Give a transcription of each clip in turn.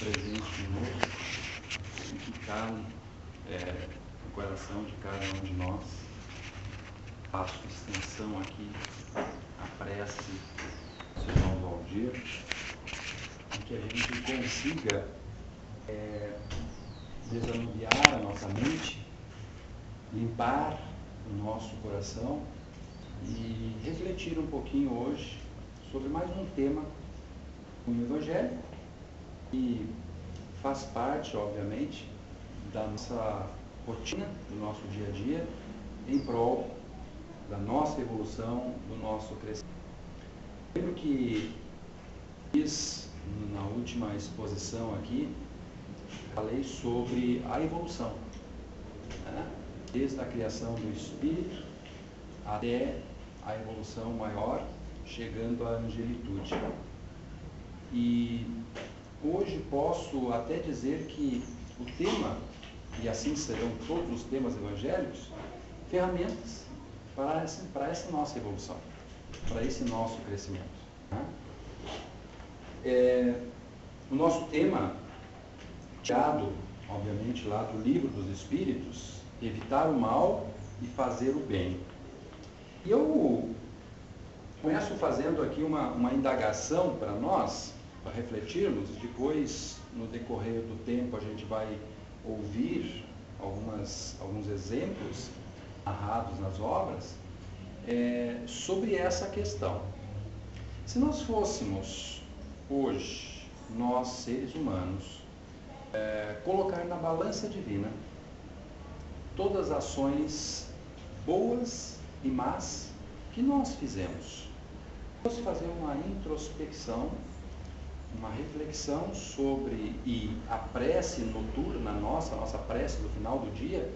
presente conosco e que cale no coração de cada um de nós. Faço extensão aqui a prece do irmão Valdir, e que a gente consiga desanuviar a nossa mente, limpar o nosso coração e refletir um pouquinho hoje sobre mais um tema do Evangelho, que faz parte, obviamente, da nossa rotina, do nosso dia a dia, em prol da nossa evolução, do nosso crescimento. Lembro que fiz, na última exposição aqui, falei sobre a evolução, né? Desde a criação do Espírito até a evolução maior, chegando à angelitude. E hoje posso até dizer que o tema, e assim serão todos os temas evangélicos, ferramentas para essa nossa evolução, para esse nosso crescimento, né? O nosso tema, tirado, obviamente, lá do Livro dos Espíritos, evitar o mal e fazer o bem. E eu começo fazendo aqui uma indagação para nós, para refletirmos. Depois, no decorrer do tempo, a gente vai ouvir alguns exemplos narrados nas obras sobre essa questão. Se nós fôssemos hoje, nós seres humanos, colocar na balança divina todas as ações boas e más que nós fizemos, vamos fazer uma introspecção, uma reflexão sobre, e a prece noturna, nossa prece do final do dia,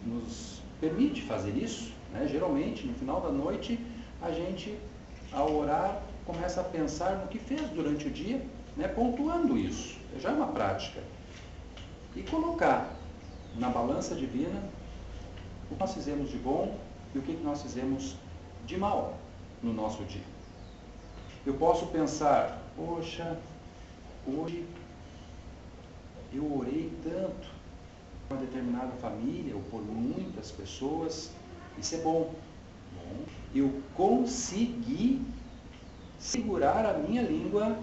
nos permite fazer isso, né? Geralmente, no final da noite, a gente, ao orar, começa a pensar no que fez durante o dia, né? Pontuando isso, já é uma prática. E colocar na balança divina o que nós fizemos de bom e o que nós fizemos de mal no nosso dia. Eu posso pensar, poxa, hoje eu orei tanto por uma determinada família ou por muitas pessoas, isso é bom. Eu consegui segurar a minha língua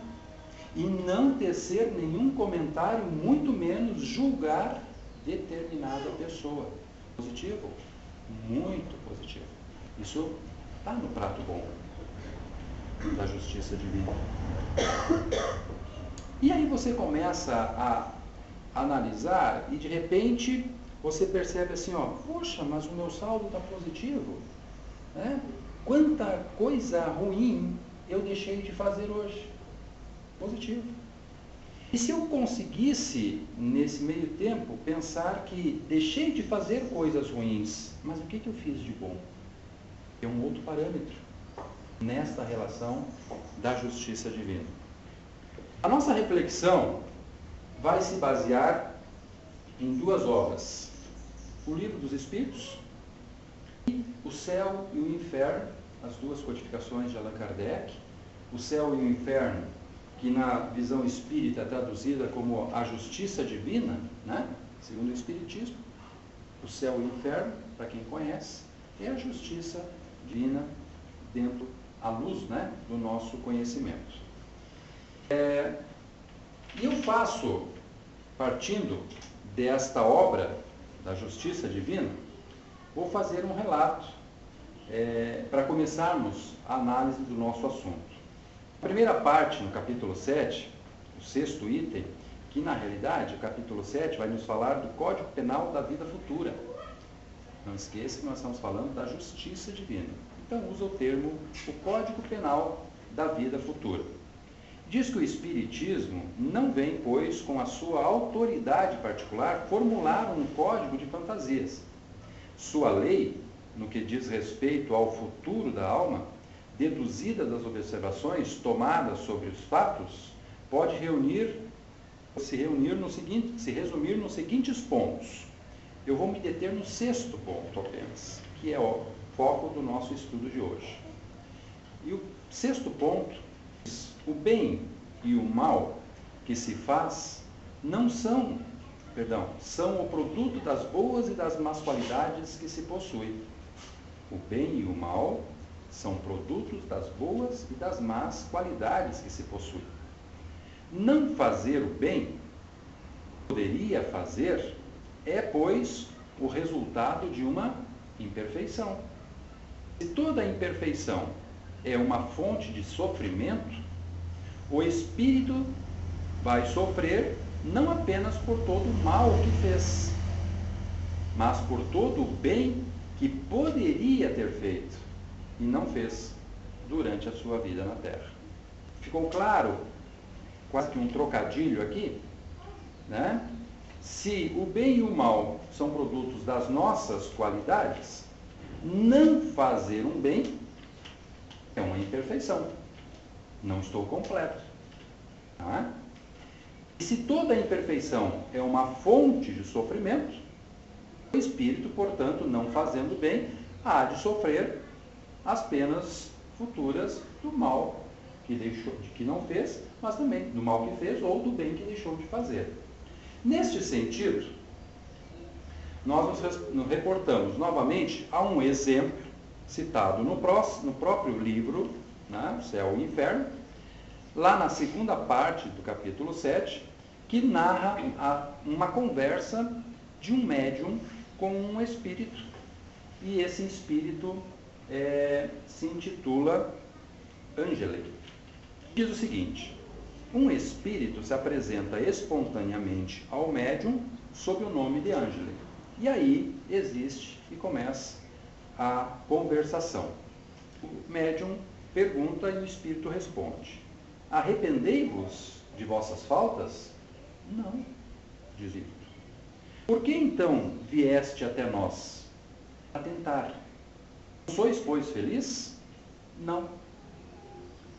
e não tecer nenhum comentário, muito menos julgar determinada pessoa. Positivo? Muito positivo. Isso está no prato bom da justiça divina. E aí você começa a analisar e de repente você percebe assim, poxa, mas o meu saldo está positivo, né? Quanta coisa ruim eu deixei de fazer hoje. Positivo. E se eu conseguisse, nesse meio tempo, pensar que deixei de fazer coisas ruins, mas o que eu fiz de bom? É um outro parâmetro nesta relação da justiça divina. A nossa reflexão vai se basear em duas obras: o Livro dos Espíritos e o Céu e o Inferno, as duas codificações de Allan Kardec. O Céu e o Inferno, que na visão espírita é traduzida como a justiça divina, né? Segundo o Espiritismo, o céu e o inferno, para quem conhece, é a justiça divina dentro à luz, né, do nosso conhecimento. E eu faço, partindo desta obra da justiça divina, vou fazer um relato para começarmos a análise do nosso assunto. A primeira parte, no capítulo 7, o sexto item, que na realidade o capítulo 7 vai nos falar do Código Penal da vida futura. Não esqueça que nós estamos falando da justiça divina. Então usa o termo, o Código Penal da vida futura. Diz que o Espiritismo não vem, pois, com a sua autoridade particular, formular um código de fantasias. Sua lei, no que diz respeito ao futuro da alma, deduzida das observações tomadas sobre os fatos, pode se resumir nos seguintes pontos. Eu vou me deter no sexto ponto apenas, que é o foco do nosso estudo de hoje. E o sexto ponto, o bem e o mal que se faz não são, são o produto das boas e das más qualidades que se possui. O bem e o mal são produtos das boas e das más qualidades que se possui. Não fazer o bem, poderia fazer, é, pois, o resultado de uma imperfeição. Se toda imperfeição é uma fonte de sofrimento, o espírito vai sofrer não apenas por todo o mal que fez, mas por todo o bem que poderia ter feito e não fez durante a sua vida na Terra. Ficou claro? Quase que um trocadilho aqui, né? Se o bem e o mal são produtos das nossas qualidades, não fazer um bem é uma imperfeição. Não estou completo. Tá? E se toda imperfeição é uma fonte de sofrimento, o espírito, portanto, não fazendo bem, há de sofrer as penas futuras do mal que não fez, mas também do mal que fez ou do bem que deixou de fazer. Neste sentido, nós nos reportamos novamente a um exemplo citado no próprio livro, né, Céu e Inferno, lá na segunda parte do capítulo 7, que narra uma conversa de um médium com um espírito. E esse espírito se intitula Ângele. Diz o seguinte: um espírito se apresenta espontaneamente ao médium sob o nome de Ângele. E aí existe e começa a conversação. O médium pergunta e o espírito responde: arrependei-vos de vossas faltas? Não, diz o espírito. Por que então vieste até nós? A tentar. Sois, pois, feliz? Não.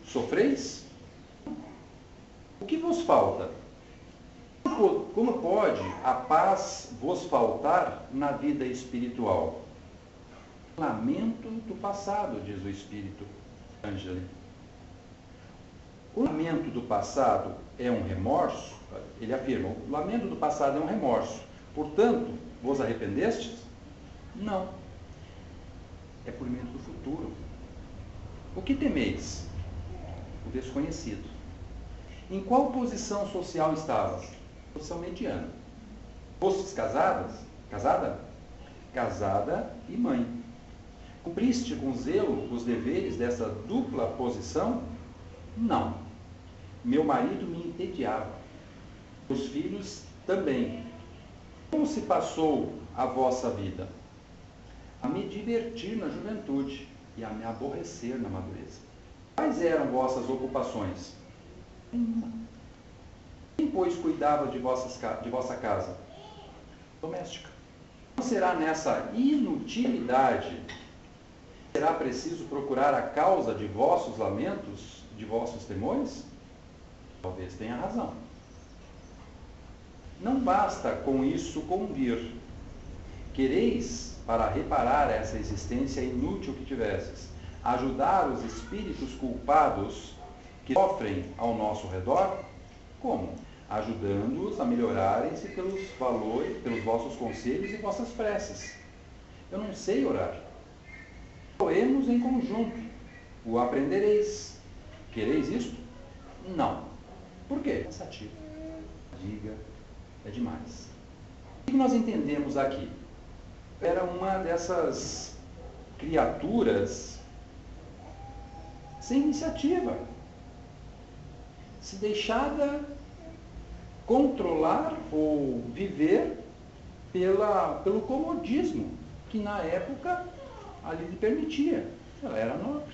Sofreis? O que vos falta? Como pode a paz vos faltar na vida espiritual? Lamento do passado, diz o espírito Ângele. O lamento do passado é um remorso? Ele afirma: o lamento do passado é um remorso. Portanto, vos arrependestes? Não. É por medo do futuro. O que temeis? O desconhecido. Em qual posição social estavas? Posição mediana. Fostes casadas? Casada? Casada e mãe. Cumpriste com zelo os deveres dessa dupla posição? Não. Meu marido me entediava. Os filhos também. Como se passou a vossa vida? A me divertir na juventude e a me aborrecer na madureza. Quais eram vossas ocupações? Nenhuma. Quem, pois, cuidava de vossa casa? Doméstica. Não será nessa inutilidade será preciso procurar a causa de vossos lamentos, de vossos temores? Talvez tenha razão. Não basta com isso convir. Quereis, para reparar essa existência inútil que tivesses, ajudar os espíritos culpados que sofrem ao nosso redor? Como? Ajudando-os a melhorarem-se pelos vossos conselhos e vossas preces. Eu não sei orar. Oremos em conjunto. O aprendereis. Quereis isto? Não. Por quê? Cansativo. Diga, é demais. O que nós entendemos aqui? Era uma dessas criaturas sem iniciativa, se deixada controlar ou viver pelo comodismo que na época ali lhe permitia. Ela era nobre,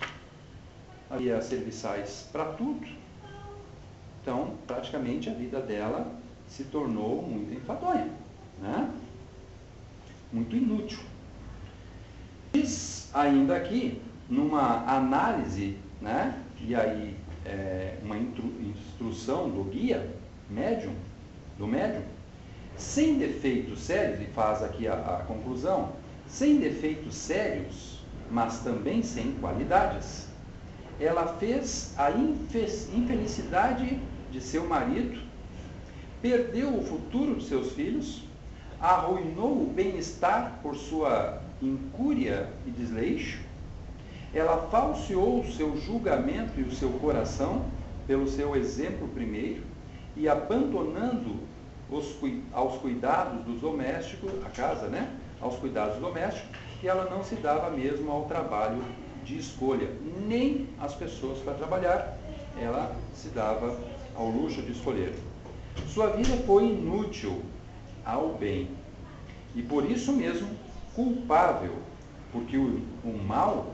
havia serviçais para tudo. Então, praticamente a vida dela se tornou muito enfadonha, né? Muito inútil. Diz ainda aqui, numa análise, né? E aí uma instrução do guia do médium, sem defeitos sérios, e faz aqui a conclusão, sem defeitos sérios, mas também sem qualidades, ela fez a infelicidade de seu marido perdeu o futuro de seus filhos, arruinou o bem-estar por sua incúria e desleixo, ela falseou o seu julgamento e o seu coração pelo seu exemplo primeiro, e abandonando aos cuidados dos domésticos, a casa, né? Aos cuidados domésticos, que ela não se dava mesmo ao trabalho de escolha, nem às pessoas para trabalhar, ela se dava ao luxo de escolher. Sua vida foi inútil ao bem, e por isso mesmo culpável, porque o mal,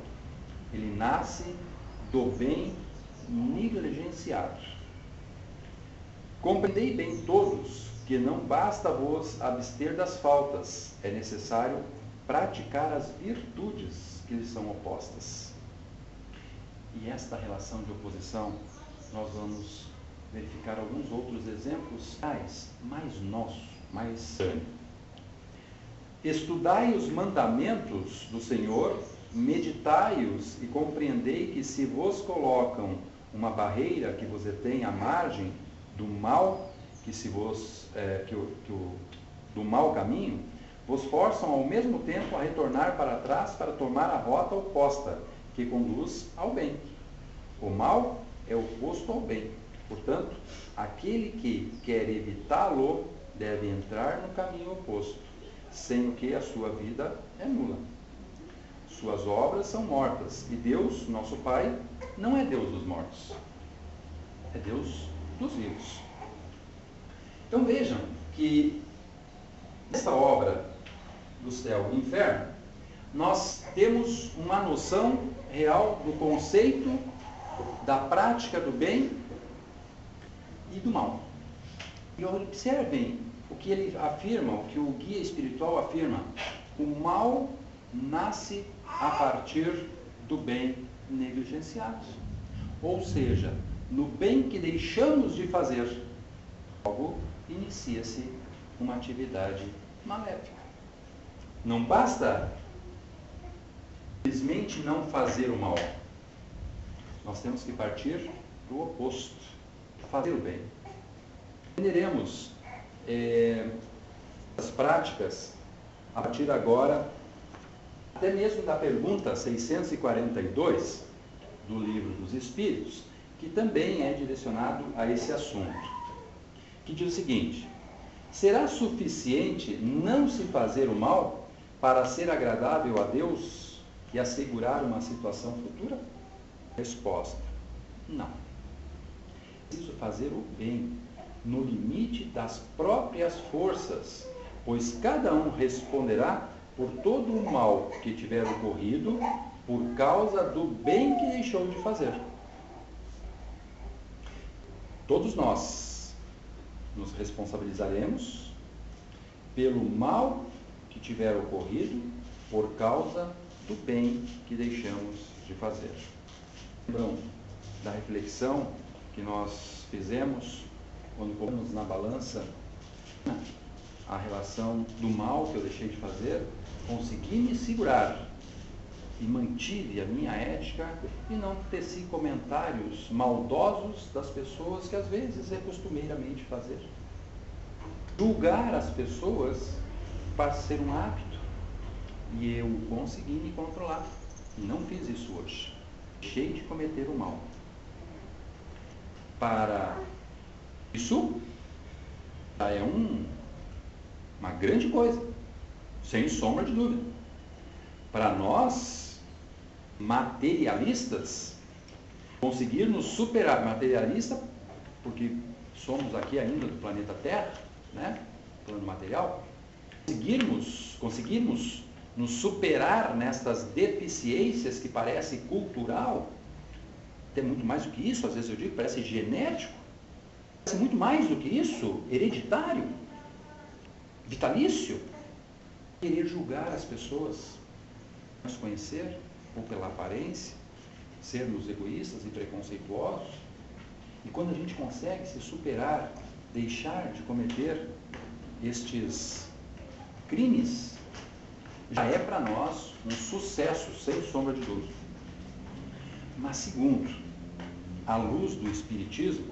ele nasce do bem negligenciado. Compreendei bem todos que não basta vos abster das faltas, é necessário praticar as virtudes que lhes são opostas. E esta relação de oposição, nós vamos verificar alguns outros exemplos mais nossos, mais sânios. Estudai os mandamentos do Senhor, meditai-os e compreendei que se vos colocam uma barreira que você tem à margem do mal, do mau caminho, vos forçam ao mesmo tempo a retornar para trás para tomar a rota oposta, que conduz ao bem. O mal é oposto ao bem. Portanto, aquele que quer evitá-lo deve entrar no caminho oposto, sem o que a sua vida é nula. Suas obras são mortas, e Deus, nosso Pai, não é Deus dos mortos, é Deus dos vivos. Então vejam que nessa obra do céu e inferno, nós temos uma noção real do conceito da prática do bem e do mal. E observem o que ele afirma, o que o guia espiritual afirma: o mal nasce a partir do bem negligenciado. Ou seja, no bem que deixamos de fazer, logo inicia-se uma atividade maléfica. Não basta simplesmente não fazer o mal. Nós temos que partir do oposto, fazer o bem. Entenderemos as práticas a partir agora, até mesmo da pergunta 642 do Livro dos Espíritos, que também é direcionado a esse assunto, que diz o seguinte: será suficiente não se fazer o mal para ser agradável a Deus e assegurar uma situação futura? Resposta: não. Preciso fazer o bem no limite das próprias forças, pois cada um responderá por todo o mal que tiver ocorrido por causa do bem que deixou de fazer. Todos nós nos responsabilizaremos pelo mal que tiver ocorrido por causa do bem que deixamos de fazer. Lembram da reflexão que nós fizemos quando colocamos na balança a relação do mal que eu deixei de fazer? Consegui me segurar e mantive a minha ética e não teci comentários maldosos das pessoas que às vezes é costumeiramente fazer. Julgar as pessoas passa a ser um hábito e eu consegui me controlar e não fiz isso hoje. Deixei de cometer o mal. Para isso já é uma grande coisa, sem sombra de dúvida. Para nós, materialistas, conseguir nos superar, materialista, porque somos aqui ainda do planeta Terra, né? Plano material, conseguirmos nos superar nestas deficiências que parece cultural, até muito mais do que isso, às vezes eu digo, parece genético, parece muito mais do que isso, hereditário, vitalício. Querer julgar as pessoas, nos conhecer, ou pela aparência, sermos egoístas e preconceituosos. E quando a gente consegue se superar, deixar de cometer estes crimes, já é para nós um sucesso, sem sombra de dúvida. Mas segundo, à luz do Espiritismo,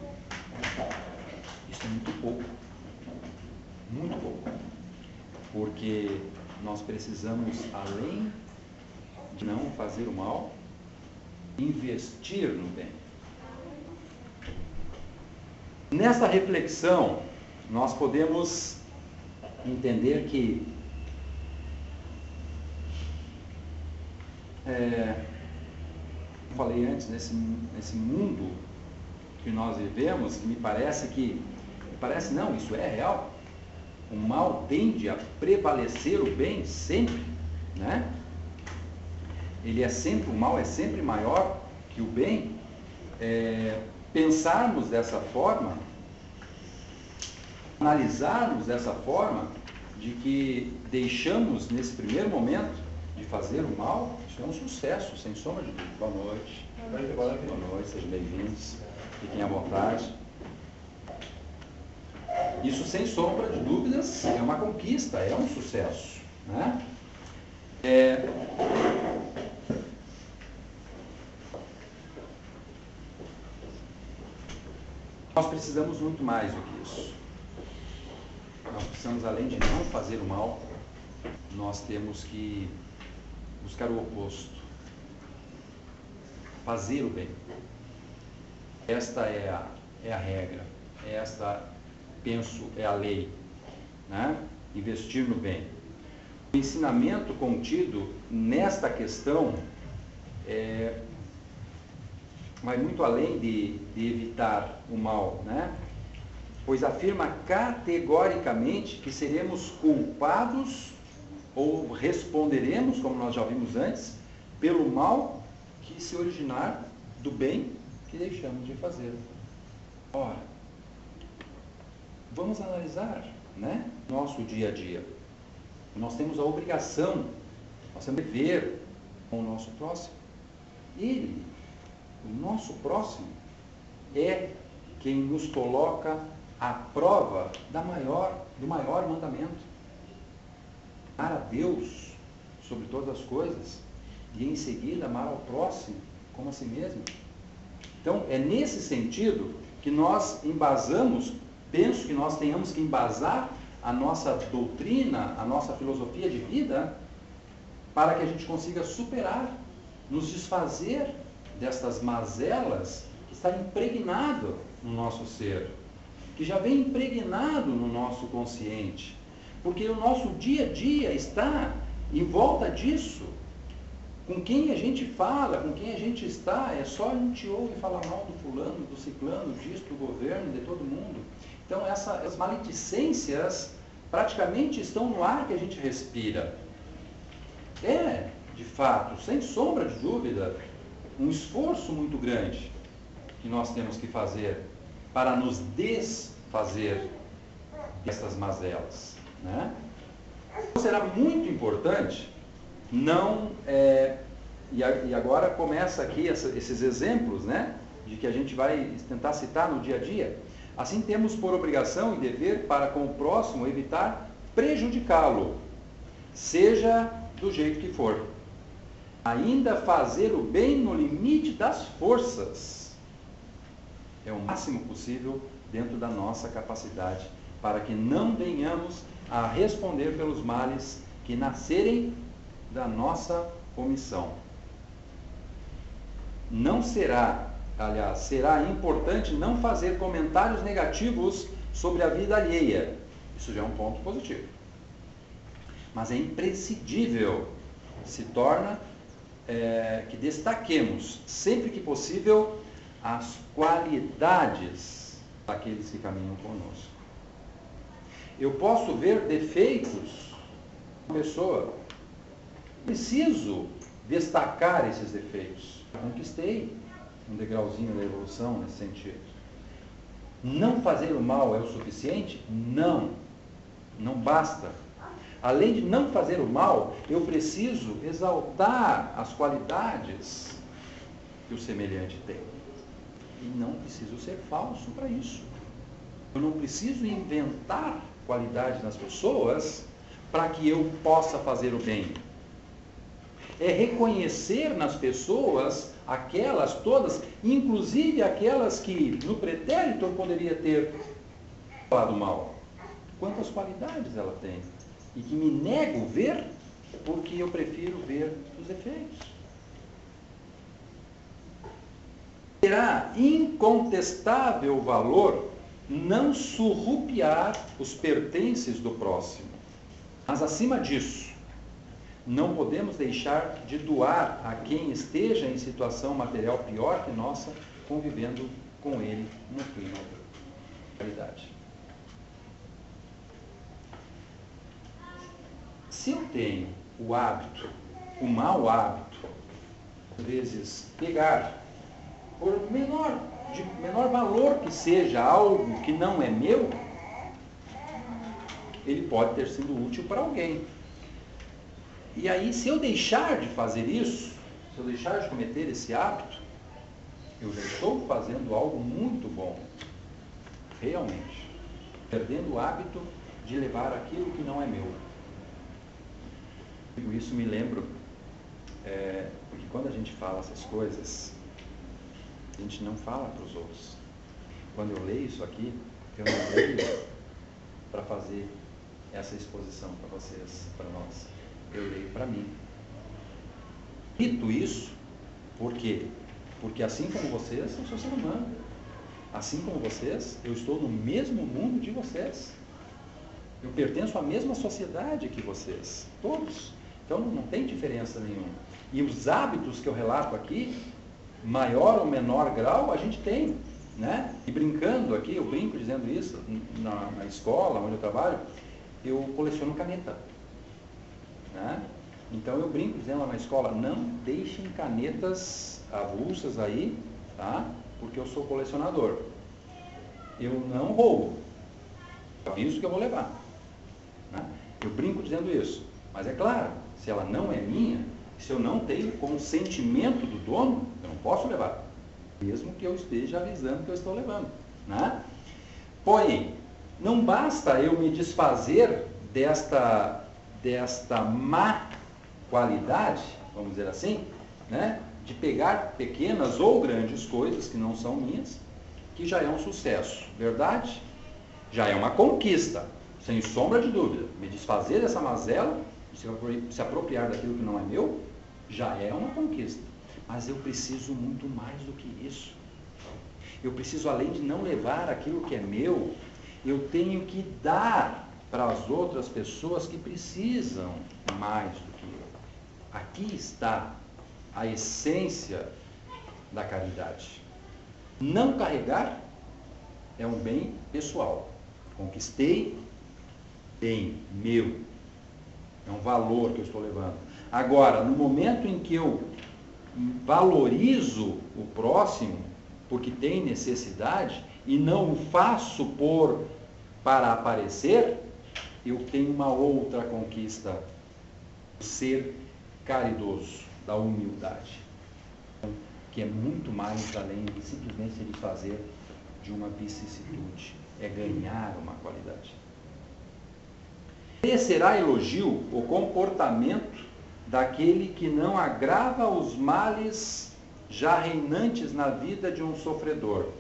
isso é muito pouco. porque nós precisamos, além de não fazer o mal, investir no bem. Nesta reflexão, nós podemos entender que falei antes, nesse mundo que nós vivemos, que me parece não, isso é real. O mal tende a prevalecer o bem sempre, né? O mal é sempre maior que o bem. Pensarmos dessa forma, analisarmos dessa forma, de que deixamos nesse primeiro momento de fazer o mal, isso é um sucesso, sem sombra de dúvida. Boa noite. Boa noite, sejam bem-vindos. Fiquem à vontade. Isso, sem sombra de dúvidas, é uma conquista, é um sucesso, né? Nós precisamos muito mais do que isso. Nós precisamos, além de não fazer o mal, nós temos que buscar o oposto. Fazer o bem. Esta é a regra. Esta, penso, é a lei, né? Investir no bem. O ensinamento contido nesta questão vai muito além de evitar o mal, né? Pois afirma categoricamente que seremos culpados ou responderemos, como nós já vimos antes, pelo mal que se originar do bem que deixamos de fazer. Ora, vamos analisar, né, nosso dia a dia. Nós temos a obrigação, nós temos que ver com o nosso próximo. Ele, o nosso próximo, é quem nos coloca à prova do maior mandamento. Amar a Deus sobre todas as coisas e em seguida amar ao próximo como a si mesmo. Então, é nesse sentido que nós embasamos, penso que nós tenhamos que embasar a nossa doutrina, a nossa filosofia de vida, para que a gente consiga superar, nos desfazer destas mazelas que está impregnado no nosso ser, que já vem impregnado no nosso consciente, porque o nosso dia a dia está em volta disso. Com quem a gente fala, com quem a gente está, é só a gente ouve falar mal do fulano, do ciclano, disso, do governo, de todo mundo. Então essas maledicências praticamente estão no ar que a gente respira. É, de fato, sem sombra de dúvida, um esforço muito grande que nós temos que fazer para nos desfazer dessas mazelas, né? Então, será muito importante e agora começa aqui esses exemplos, né, de que a gente vai tentar citar no dia a dia. Assim, temos por obrigação e dever para com o próximo evitar prejudicá-lo, seja do jeito que for. Ainda fazer o bem no limite das forças. É o máximo possível dentro da nossa capacidade, para que não venhamos a responder pelos males que nascerem da nossa omissão. Será importante não fazer comentários negativos sobre a vida alheia. Isso já é um ponto positivo. Mas é imprescindível, se torna, que destaquemos, sempre que possível, as qualidades daqueles que caminham conosco. Eu posso ver defeitos na pessoa, preciso destacar esses defeitos. Conquistei um degrauzinho da evolução nesse sentido. Não fazer o mal é o suficiente? Não. Não basta. Além de não fazer o mal, eu preciso exaltar as qualidades que o semelhante tem. E não preciso ser falso para isso. Eu não preciso inventar qualidades nas pessoas para que eu possa fazer o bem. É reconhecer nas pessoas, aquelas todas, inclusive aquelas que no pretérito eu poderia ter falado mal. Quantas qualidades ela tem. e que me nego ver porque eu prefiro ver os efeitos. Terá incontestável valor não surrupiar os pertences do próximo. Mas, acima disso, não podemos deixar de doar a quem esteja em situação material pior que nossa, convivendo com ele no clima de caridade. Se eu tenho o hábito, o mau hábito, às vezes pegar, por menor valor que seja algo que não é meu, ele pode ter sido útil para alguém. E aí, se eu deixar de fazer isso, se eu deixar de cometer esse hábito, eu já estou fazendo algo muito bom, realmente, perdendo o hábito de levar aquilo que não é meu. Isso me lembro, porque quando a gente fala essas coisas, a gente não fala para os outros. Quando eu leio isso aqui, eu não leio para fazer essa exposição para vocês, para nós. Eu leio para mim. Dito isso, por quê? Porque assim como vocês, eu sou ser humano. Assim como vocês, eu estou no mesmo mundo de vocês. Eu pertenço à mesma sociedade que vocês, todos. Então não tem diferença nenhuma. E os hábitos que eu relato aqui, maior ou menor grau, a gente tem, né? E brincando aqui, eu brinco dizendo isso, na escola onde eu trabalho, eu coleciono caneta, né? Então eu brinco dizendo lá na escola, não deixem canetas avulsas aí, tá? Porque eu sou colecionador. Eu não roubo. Eu aviso que eu vou levar, né? Eu brinco dizendo isso. Mas é claro, se ela não é minha, se eu não tenho consentimento do dono, eu não posso levar. Mesmo que eu esteja avisando que eu estou levando, né? Porém, não basta eu me desfazer desta má qualidade, vamos dizer assim, né? De pegar pequenas ou grandes coisas que não são minhas, que já é um sucesso, verdade? Já é uma conquista, sem sombra de dúvida. Me desfazer dessa mazela, se apropriar daquilo que não é meu, já é uma conquista. Mas eu preciso muito mais do que isso. Eu preciso, além de não levar aquilo que é meu, eu tenho que dar para as outras pessoas que precisam mais do que eu. Aqui está a essência da caridade. Não carregar é um bem pessoal. Conquistei, bem meu. É um valor que eu estou levando. Agora, no momento em que eu valorizo o próximo, porque tem necessidade, e não o faço para aparecer, eu tenho uma outra conquista, ser caridoso, da humildade, que é muito mais além de simplesmente se fazer de uma vicissitude, é ganhar uma qualidade. Merecerá elogio o comportamento daquele que não agrava os males já reinantes na vida de um sofredor,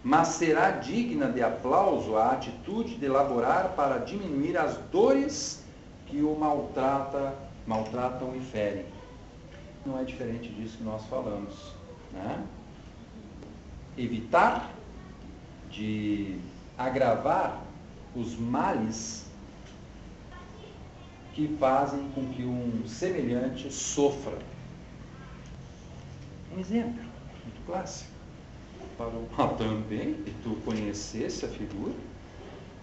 mas será digna de aplauso a atitude de elaborar para diminuir as dores que o maltratam e ferem. Não é diferente disso que nós falamos, né? Evitar de agravar os males que fazem com que um semelhante sofra. Um exemplo muito clássico. Para também, que tu conhecesse a figura,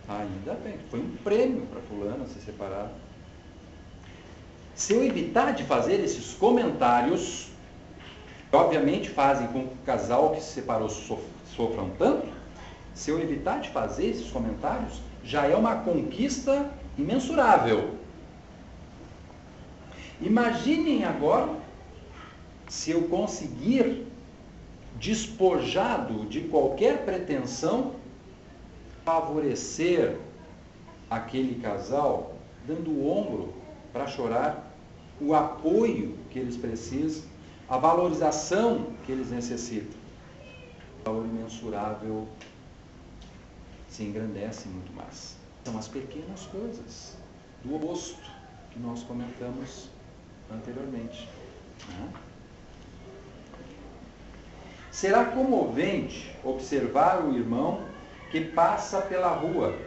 ainda bem, foi um prêmio para fulano se separar. Se eu evitar de fazer esses comentários, que obviamente fazem com que o casal que se separou sofram tanto, se eu evitar de fazer esses comentários, já é uma conquista imensurável. Imaginem agora se eu conseguir, despojado de qualquer pretensão, favorecer aquele casal, dando o ombro para chorar, o apoio que eles precisam, a valorização que eles necessitam. O valor imensurável se engrandece muito mais. São as pequenas coisas. do oposto que nós comentamos anteriormente. Né? Será comovente observar o irmão que passa pela rua,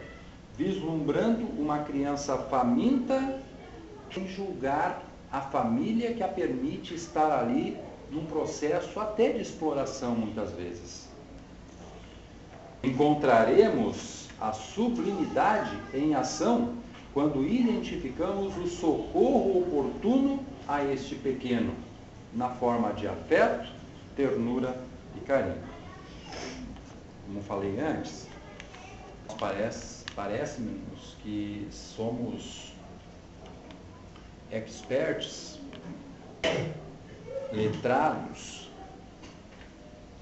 vislumbrando uma criança faminta, sem julgar a família que a permite estar ali num processo até de exploração, muitas vezes. Encontraremos a sublimidade em ação quando identificamos o socorro oportuno a este pequeno, na forma de afeto, ternura e carinho. Como falei antes, parece-nos que somos experts, letrados,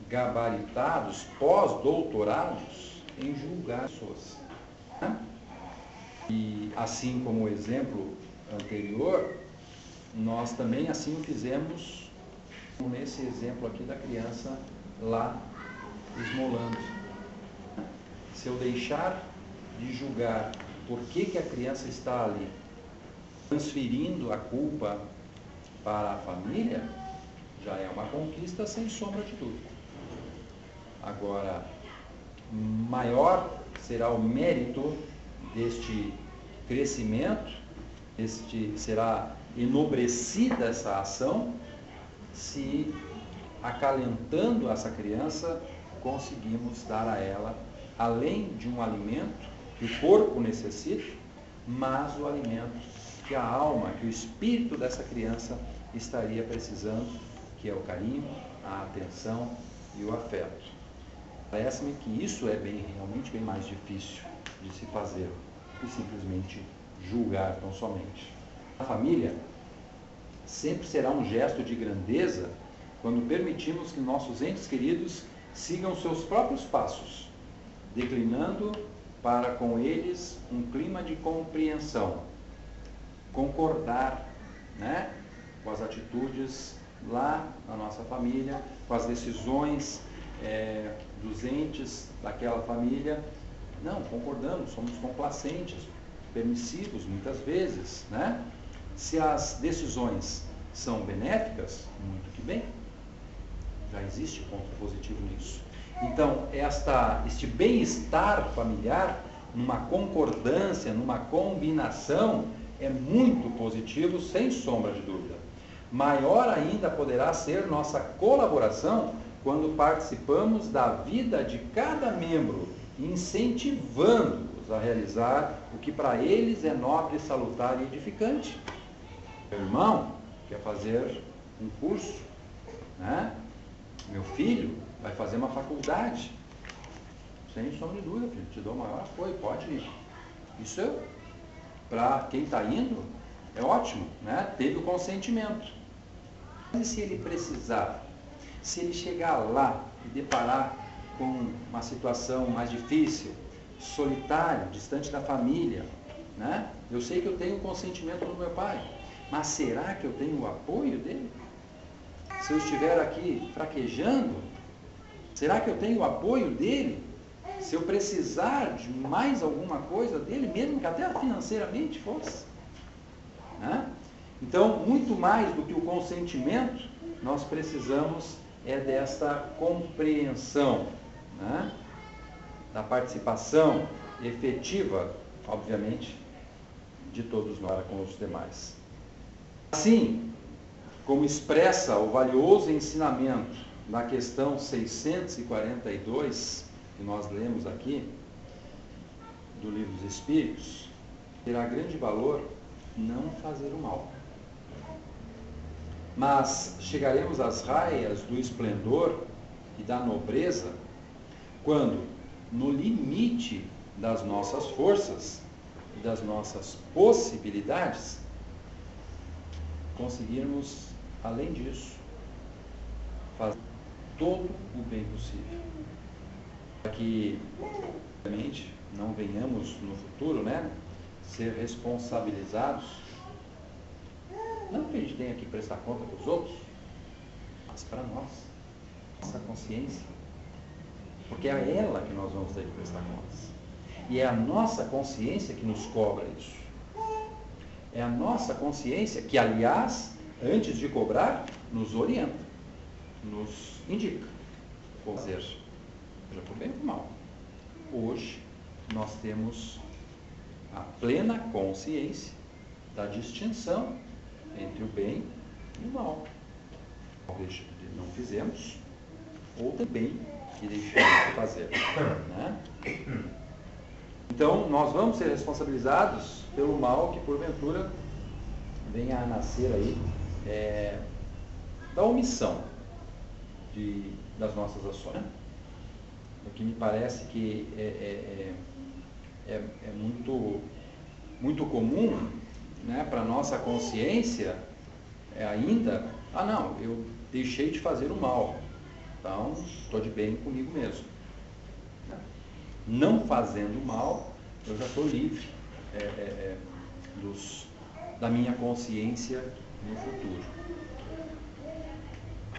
gabaritados, pós-doutorados em julgar pessoas. E assim como o exemplo anterior, nós também assim o fizemos nesse exemplo aqui da criança lá esmolando. Se eu deixar de julgar por que a criança está ali, transferindo a culpa para a família, já é uma conquista sem sombra de dúvida. Agora, maior será o mérito deste crescimento, será enobrecida essa ação, se acalentando essa criança, conseguimos dar a ela, além de um alimento que o corpo necessita, mas o alimento que a alma, que o espírito dessa criança estaria precisando, que é o carinho, a atenção e o afeto. Parece-me que isso é realmente bem mais difícil de se fazer que simplesmente julgar tão somente. A família sempre será um gesto de grandeza quando permitimos que nossos entes queridos sigam seus próprios passos, declinando para com eles um clima de compreensão, concordar, né, com as atitudes lá na nossa família, com as decisões dos entes daquela família. Não, concordamos, somos complacentes, permissivos muitas vezes, né? Se as decisões são benéficas, muito que bem, já existe ponto positivo nisso. Então, este bem-estar familiar, numa concordância, numa combinação, é muito positivo, sem sombra de dúvida. Maior ainda poderá ser nossa colaboração quando participamos da vida de cada membro, incentivando-os a realizar o que para eles é nobre, salutar e edificante. Meu irmão quer fazer um curso, né? Meu filho vai fazer uma faculdade. Sem sombra de dúvida, filho, te dou o maior apoio, pode ir. Isso para quem está indo, é ótimo, né? Teve o consentimento. Mas se ele precisar, se ele chegar lá e deparar com uma situação mais difícil, solitário, distante da família, né? Eu sei que eu tenho o consentimento do meu pai, mas será que eu tenho o apoio dele? Se eu estiver aqui fraquejando, será que eu tenho o apoio dele? Se eu precisar de mais alguma coisa dele, mesmo que até financeiramente fosse, né? Então, muito mais do que o consentimento, nós precisamos desta compreensão, né? Da participação efetiva, obviamente, de todos nós com os demais. Assim, como expressa o valioso ensinamento na questão 642, que nós lemos aqui, do Livro dos Espíritos, terá grande valor não fazer o mal. Mas chegaremos às raias do esplendor e da nobreza quando, no limite das nossas forças e das nossas possibilidades, conseguirmos, além disso, fazer todo o bem possível. Para que, obviamente, não venhamos no futuro, né, ser responsabilizados, não que a gente tenha que prestar conta para os outros, mas para nós, nossa consciência. Porque é ela que nós vamos ter que prestar contas. E é a nossa consciência que nos cobra isso. É a nossa consciência que, aliás, antes de cobrar, nos orienta, nos indica como fazer, seja por bem ou por mal. Hoje, nós temos a plena consciência da distinção entre o bem e o mal. Não fizemos, ou também que deixamos de fazer. Né? Então, nós vamos ser responsabilizados pelo mal que, porventura, venha a nascer aí da omissão das nossas ações. O que me parece que é muito, muito comum, né, para a nossa consciência ainda, não, eu deixei de fazer o mal, então estou de bem comigo mesmo. Não fazendo mal, eu já estou livre da minha consciência no futuro.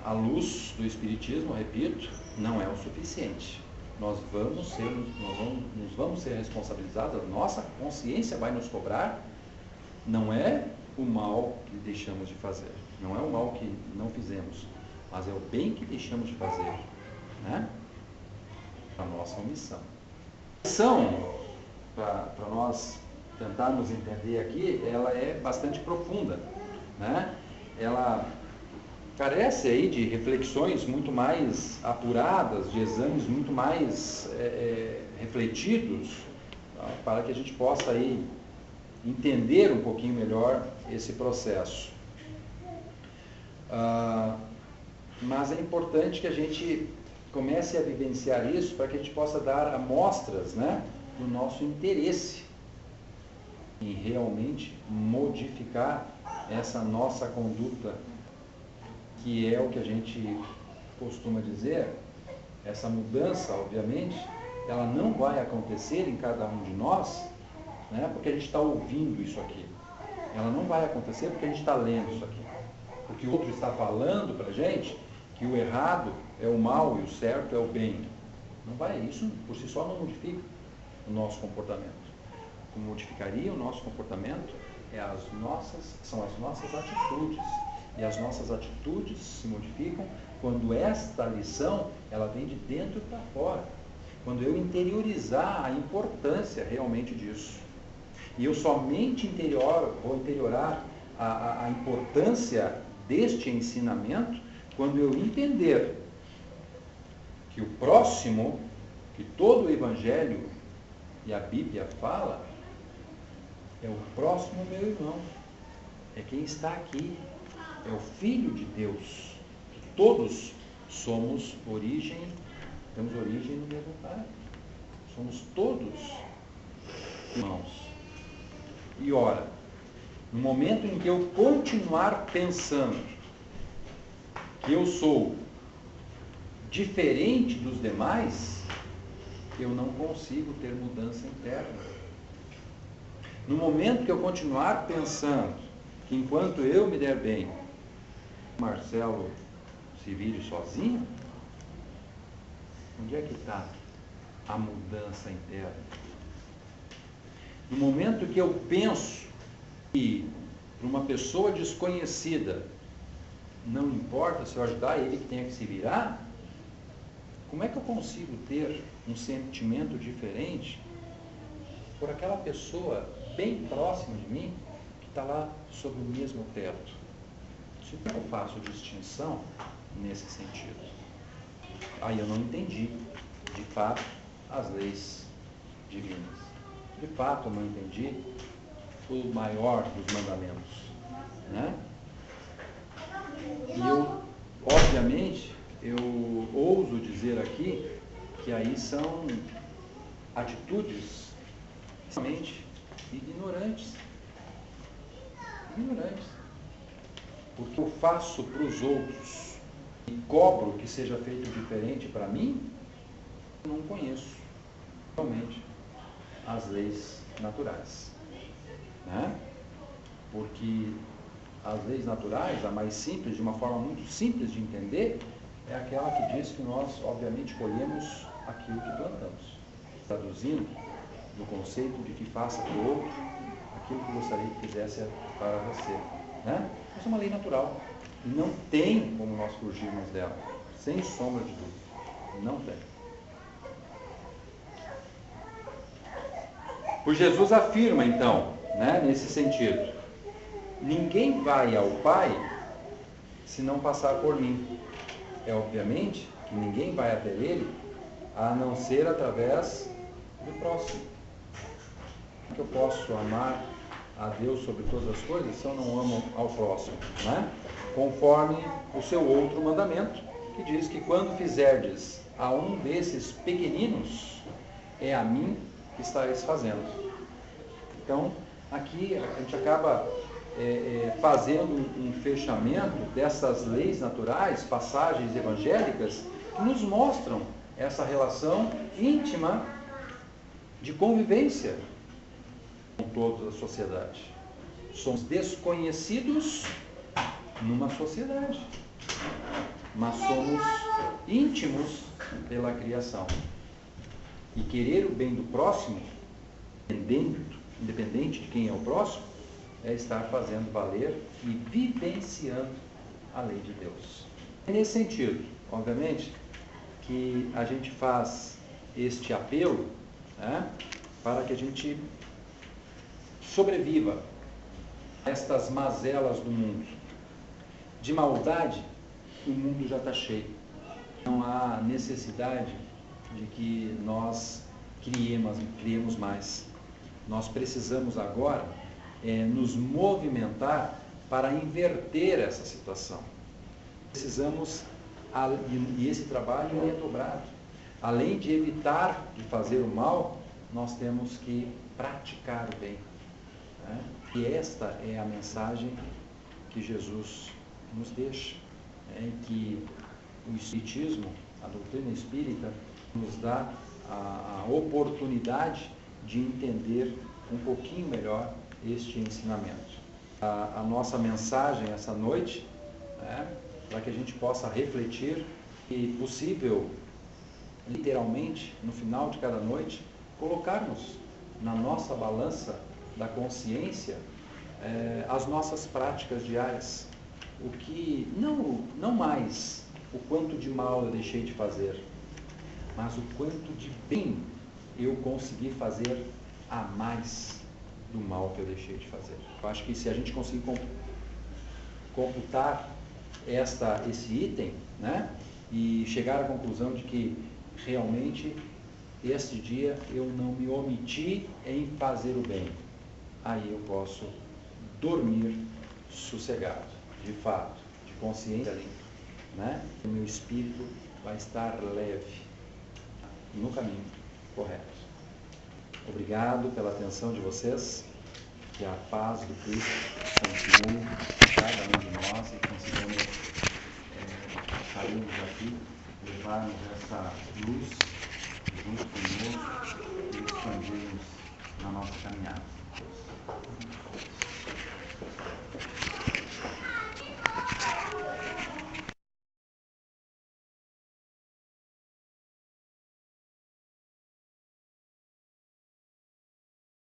A luz do Espiritismo, repito, não é o suficiente. Nós vamos ser responsabilizados, a nossa consciência vai nos cobrar, não é o mal que deixamos de fazer, não é o mal que não fizemos, mas é o bem que deixamos de fazer, né? A nossa omissão. A omissão, para nós tentarmos entender aqui, ela é bastante profunda, né? Ela carece aí de reflexões muito mais apuradas, de exames muito mais refletidos, tá? Para que a gente possa aí entender um pouquinho melhor esse processo. Mas é importante que a gente comece a vivenciar isso para que a gente possa dar amostras, né, do nosso interesse em realmente modificar essa nossa conduta, que é o que a gente costuma dizer. Essa mudança, obviamente, ela não vai acontecer em cada um de nós, né, porque a gente está ouvindo isso aqui. Ela não vai acontecer porque a gente está lendo isso aqui. Porque o outro está falando para a gente que o errado é o mal e o certo é o bem. Não vai, isso por si só não modifica o nosso comportamento. O que modificaria o nosso comportamento são as nossas atitudes. E as nossas atitudes se modificam quando esta lição ela vem de dentro para fora. Quando eu interiorizar a importância realmente disso. E eu somente vou interiorar a importância deste ensinamento quando eu entender que o próximo, que todo o Evangelho e a Bíblia fala, é o próximo meu irmão, é quem está aqui, é o Filho de Deus, que todos temos origem no mesmo Pai, somos todos irmãos. E ora, no momento em que eu continuar pensando que eu sou diferente dos demais, eu não consigo ter mudança interna. No momento que eu continuar pensando que enquanto eu me der bem, Marcelo se vire sozinho, onde é que está a mudança interna? No momento que eu penso que para uma pessoa desconhecida não importa se eu ajudar ele que tenha que se virar, como é que eu consigo ter um sentimento diferente por aquela pessoa bem próxima de mim que está lá sob o mesmo teto? Se eu faço distinção nesse sentido, aí eu não entendi de fato as leis divinas. De fato eu não entendi o maior dos mandamentos, né? E eu, obviamente, eu ouso dizer aqui que aí são atitudes somente ignorantes. Porque eu faço para os outros e cobro que seja feito diferente para mim, eu não conheço realmente as leis naturais, né? Porque as leis naturais, a mais simples, de uma forma muito simples de entender, é aquela que diz que nós, obviamente, colhemos aquilo que plantamos. Traduzindo, no conceito de que faça para o outro aquilo que gostaria que fizesse para você. Né? Isso é uma lei natural. Não tem como nós fugirmos dela, sem sombra de dúvida. Não tem. O Jesus afirma, então, né, nesse sentido, ninguém vai ao Pai se não passar por mim. É obviamente que ninguém vai até Ele a não ser através do próximo. Como que eu posso amar a Deus sobre todas as coisas se eu não amo ao próximo? Né? Conforme o seu outro mandamento, que diz que quando fizerdes a um desses pequeninos, é a mim que estareis fazendo. Então, aqui a gente acaba fazendo um fechamento dessas leis naturais, passagens evangélicas, que nos mostram essa relação íntima de convivência com toda a sociedade. Somos desconhecidos numa sociedade, mas somos íntimos pela criação. E querer o bem do próximo, independente de quem é o próximo, é estar fazendo valer e vivenciando a lei de Deus. É nesse sentido, obviamente, que a gente faz este apelo, né, para que a gente sobreviva a estas mazelas do mundo. De maldade, o mundo já está cheio. Não há necessidade de que nós criemos mais. Nós precisamos agora nos movimentar para inverter essa situação. Precisamos, e esse trabalho é dobrado. Além de evitar de fazer o mal, nós temos que praticar o bem. Né? E esta é a mensagem que Jesus nos deixa, em que o Espiritismo, a doutrina espírita, nos dá a oportunidade de entender um pouquinho melhor este ensinamento. A nossa mensagem essa noite, né, para que a gente possa refletir e possível, literalmente, no final de cada noite, colocarmos na nossa balança da consciência as nossas práticas diárias. O que, não mais o quanto de mal eu deixei de fazer, mas o quanto de bem eu consegui fazer a mais do mal que eu deixei de fazer. Eu acho que se a gente conseguir computar esse item, né, e chegar à conclusão de que realmente este dia eu não me omiti em fazer o bem, aí eu posso dormir sossegado, de fato, de consciência limpa, né? O meu espírito vai estar leve no caminho correto. Obrigado pela atenção de vocês, que a paz do Cristo continue com cada um de nós e consigamos sairmos daqui, levarmos essa luz junto conosco e expandirmos na nossa caminhada.